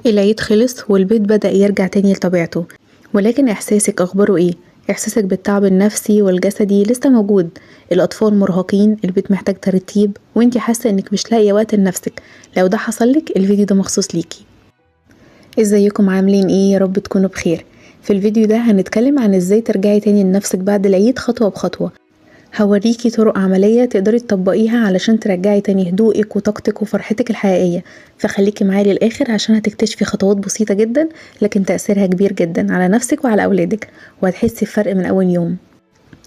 العيد خلص والبيت بدأ يرجع تاني لطبيعته، ولكن إحساسك أخباره إيه؟ إحساسك بالتعب النفسي والجسدي لسه موجود. الأطفال مرهقين، البيت محتاج ترتيب، وانتي حاسة إنك مش لاقية وقت لنفسك. لو ده حصلك الفيديو ده مخصوص ليكي. ازيكم عاملين ايه؟ يا رب تكونوا بخير. في الفيديو ده هنتكلم عن ازاي ترجعي تاني لنفسك بعد العيد خطوة بخطوة. هوريكي طرق عملية تقدري تطبقيها علشان ترجعي تاني هدوءك وطاقتك وفرحتك الحقيقية. فخليكي معايا للآخر عشان هتكتشفي خطوات بسيطة جدا لكن تأثيرها كبير جدا على نفسك وعلى أولادك، وهتحسي بفرق من أول يوم.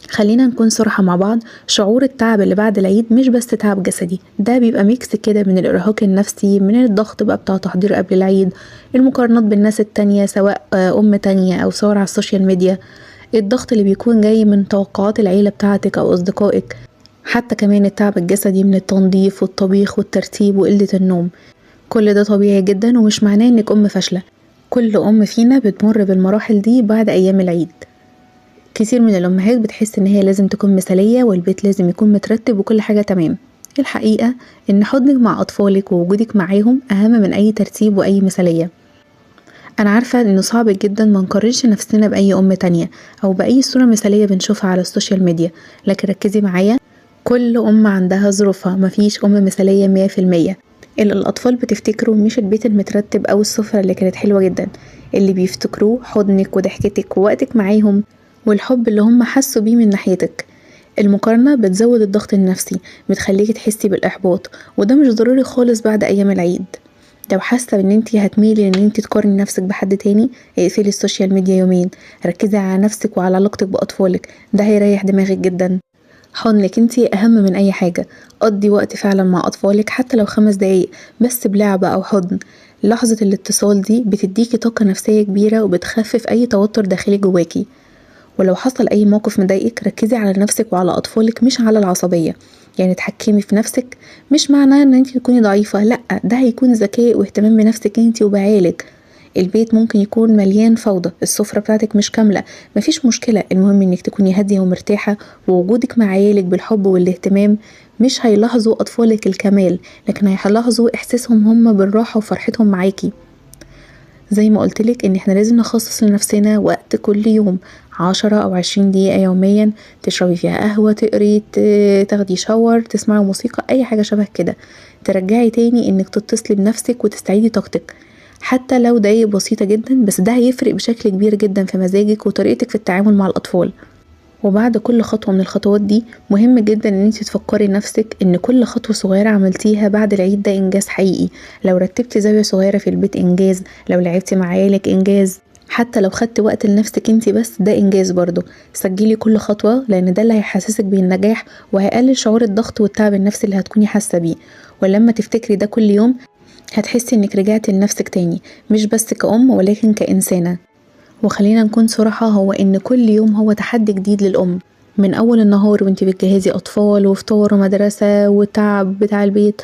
خلينا نكون صراحة مع بعض، شعور التعب اللي بعد العيد مش بس تعب جسدي، ده بيبقى ميكس كده من الإرهاق النفسي، من الضغط بقى بتاع تحضير قبل العيد، المقارنات بالناس التانية سواء أم تانية أو صور على السوشيال ميديا، الضغط اللي بيكون جاي من توقعات العيلة بتاعتك أو أصدقائك، حتى كمان التعب الجسدي من التنظيف والطبيخ والترتيب وقلة النوم. كل ده طبيعي جدا ومش معناه إنك أم فاشلة. كل أم فينا بتمر بالمراحل دي بعد أيام العيد. كتير من الأمهات بتحس إن هي لازم تكون مثالية والبيت لازم يكون مترتب وكل حاجة تمام. الحقيقة إن حضنك مع أطفالك ووجودك معاهم أهم من أي ترتيب وأي مثالية. أنا عارفة إنه صعب جدا ما نقارنش نفسنا بأي أم تانية أو بأي صورة مثالية بنشوفها على السوشيال ميديا، لكن ركزي معايا، كل أم عندها ظروفها، مفيش أم مثالية 100%. اللي الأطفال بتفتكروا مش البيت المترتب أو السفرة اللي كانت حلوة جدا، اللي بيفتكروه حضنك وضحكتك ووقتك معاهم والحب اللي هم حسوا بيه من ناحيتك. المقارنة بتزود الضغط النفسي، بتخليكي تحسي بالإحباط، وده مش ضروري خالص بعد أيام العيد. لو حاسة ان انتي هتميلي ان انتي تقارني نفسك بحد تاني، اقفلي السوشيال ميديا يومين، ركزي على نفسك وعلى علاقتك بأطفالك، ده هيريح دماغك جدا. حضنك انتي أهم من أي حاجة. قضي وقت فعلا مع أطفالك حتى لو 5 دقايق بس بلعبة أو حضن. لحظة الاتصال دي بتديكي طاقة نفسية كبيرة وبتخفف أي توتر داخلي جواكي. ولو حصل أي موقف مضايقك ركزي على نفسك وعلى أطفالك مش على العصبية. يعني تحكمي في نفسك مش معناه ان انتي تكوني ضعيفة، لأ، ده هيكون ذكاء واهتمام بنفسك انتي وبعيالك. البيت ممكن يكون مليان فوضى، السفرة بتاعتك مش كاملة، مفيش مشكلة، المهم انك تكوني هادية ومرتاحة، ووجودك مع عيالك بالحب والاهتمام. مش هيلاحظوا أطفالك الكمال، لكن هيلاحظوا إحساسهم هم بالراحة وفرحتهم معاكي. زي ما قلتلك ان احنا لازم نخصص لنفسنا وقت كل يوم، 10 أو 20 دقيقة يوميا، تشربي فيها قهوة، تقري، تاخدي شاور، تسمعي موسيقى، أي حاجة شبه كده. ترجعي تاني انك تتصلي بنفسك وتستعيدي طاقتك، حتى لو دقايق بسيطة جدا، بس ده هيفرق بشكل كبير جدا في مزاجك وطريقتك في التعامل مع الأطفال. وبعد كل خطوة من الخطوات دي مهم جدا ان انت تفكري نفسك ان كل خطوة صغيرة عملتيها بعد العيد ده انجاز حقيقي. لو رتبتي زاوية صغيرة في البيت انجاز، لو لعبتي مع عيالك انجاز، حتى لو خدتي وقت لنفسك انت بس ده انجاز برضه. سجلي كل خطوة لان ده اللي هيحسسك بالنجاح وهيقلل شعور الضغط والتعب النفسي اللي هتكوني حاسة بيه. ولما تفتكري ده كل يوم هتحسي انك رجعتي لنفسك تاني، مش بس كأم ولكن كإنسانة. وخلينا نكون صراحة، هو إن كل يوم هو تحدي جديد للأم. من أول النهار وانتي بتجهزي أطفال وفطار ومدرسة والتعب بتاع البيت،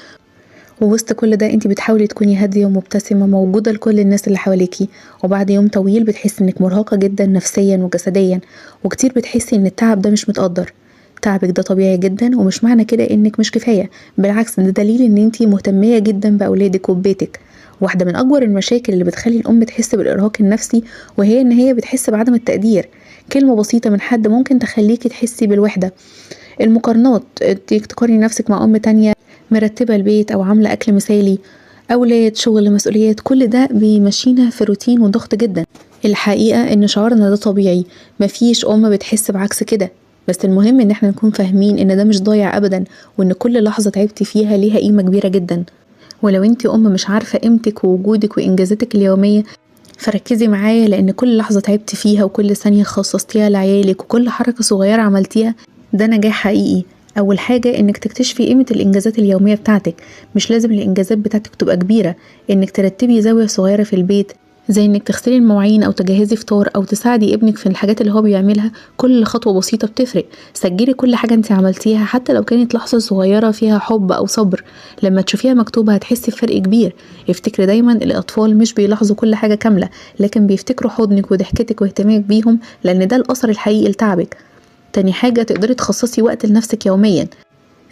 ووسط كل ده انتي بتحاولي تكوني هادية ومبتسمة موجودة لكل الناس اللي حواليكي. وبعد يوم طويل بتحسي انك مرهقة جدا نفسيا وجسديا، وكتير بتحسي ان التعب ده مش متقدر. تعبك ده طبيعي جدا ومش معنى كده انك مش كفاية، بالعكس ده دليل ان انتي مهتمية جدا بأولادك وببيتك. واحدة من أكبر المشاكل اللي بتخلي الأم تحس بالإرهاق النفسي وهي إن هي بتحس بعدم التقدير. كلمة بسيطة من حد ممكن تخليكي تحسي بالوحدة. المقارنات، انتي تقارني نفسك مع أم تانية مرتبة البيت أو عاملة أكل مثالي، أولاد، شغل، مسؤوليات، كل ده بيمشينا في روتين وضغط جدا. الحقيقة إن شعورنا ده طبيعي، مفيش أم بتحس بعكس كده. بس المهم إن احنا نكون فاهمين إن ده مش ضايع أبدا، وإن كل لحظة تعبتي فيها ليها قيمة كبيرة جدا. ولو انتي أم مش عارفة قيمتك ووجودك وإنجازاتك اليومية، فركزي معايا، لأن كل لحظة تعبتي فيها وكل ثانية خصصتيها لعيالك وكل حركة صغيرة عملتيها ده نجاح حقيقي. أول حاجة إنك تكتشفي قيمة الإنجازات اليومية بتاعتك، مش لازم الإنجازات بتاعتك تبقى كبيرة. إنك ترتبي زاوية صغيرة في البيت، زي إنك تغسلي المواعين أو تجهزي فطار أو تساعدي ابنك في الحاجات اللي هو بيعملها، كل خطوة بسيطة بتفرق. سجلي كل حاجة انت عملتيها حتى لو كانت لحظة صغيرة فيها حب أو صبر، لما تشوفيها مكتوبة هتحسي بفرق كبير. افتكري دايما الأطفال مش بيلاحظوا كل حاجة كاملة، لكن بيفتكروا حضنك وضحكتك واهتمامك بيهم، لأن ده الأثر الحقيقي لتعبك. تاني حاجة، تقدري تخصصي وقت لنفسك يوميا.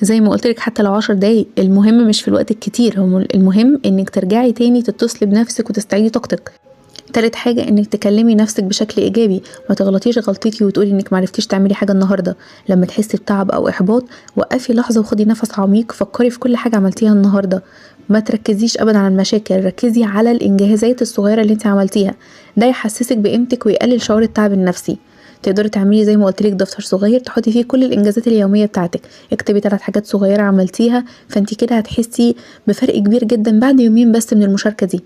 زي ما قلتلك حتى لو 10 دقايق، المهم مش في الوقت الكتير، هو المهم انك ترجعي تاني تتصلي بنفسك وتستعيدي طاقتك. تالت حاجة انك تكلمي نفسك بشكل ايجابي، ما تغلطيش غلطتي وتقولي انك معرفتيش تعملي حاجة النهاردة. لما تحسي بتعب او احباط وقفي لحظة وخدي نفس عميق، فكري في كل حاجة عملتيها النهاردة. ما تركزيش ابدا على المشاكل، ركزي على الانجازات الصغيرة اللي انت عملتيها، ده يحسسك بقيمتك ويقلل شعور التعب النفسي. تقدري تعملي زي ما قلتلك دفتر صغير تحطي فيه كل الانجازات اليوميه بتاعتك، اكتبي 3 حاجات صغيره عملتيها، فانت كده هتحسي بفرق كبير جدا بعد يومين بس من المشاركه دي.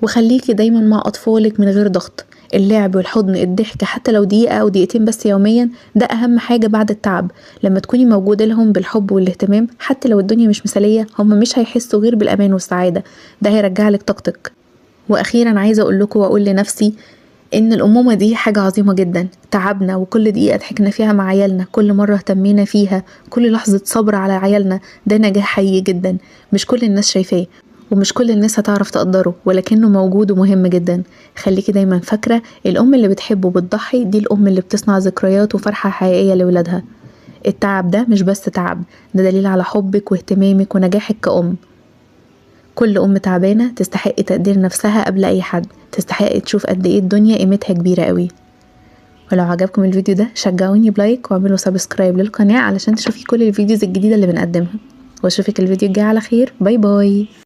وخليكي دايما مع اطفالك من غير ضغط، اللعب والحضن الضحك حتى لو دقيقه او دقيقتين بس يوميا، ده اهم حاجه بعد التعب. لما تكوني موجوده لهم بالحب والاهتمام حتى لو الدنيا مش مثاليه، هم مش هيحسوا غير بالامان والسعاده، ده هيرجعلك طاقتك. واخيرا عايزه اقول لكم واقول لنفسي ان الامومه دي حاجه عظيمه جدا، تعبنا وكل دقيقه ضحكنا فيها مع عيالنا، كل مره اهتمينا فيها، كل لحظه صبر على عيالنا، ده نجاح حقيقي جدا. مش كل الناس شايفاه ومش كل الناس هتعرف تقدره، ولكنه موجود ومهم جدا. خليكي دايما فاكره الام اللي بتحب وبتضحي دي الام اللي بتصنع ذكريات وفرحه حقيقيه لولادها. التعب ده مش بس تعب، ده دليل على حبك واهتمامك ونجاحك كأم. كل أم تعبانة تستحق تقدير نفسها قبل أي حد، تستحق تشوف قد ايه الدنيا قيمتها كبيرة قوي. ولو عجبكم الفيديو ده شجعوني بلايك واعملوا سبسكرايب للقناة علشان تشوفي كل الفيديوز الجديدة اللي بنقدمها، واشوفك الفيديو الجاي على خير. باي باي.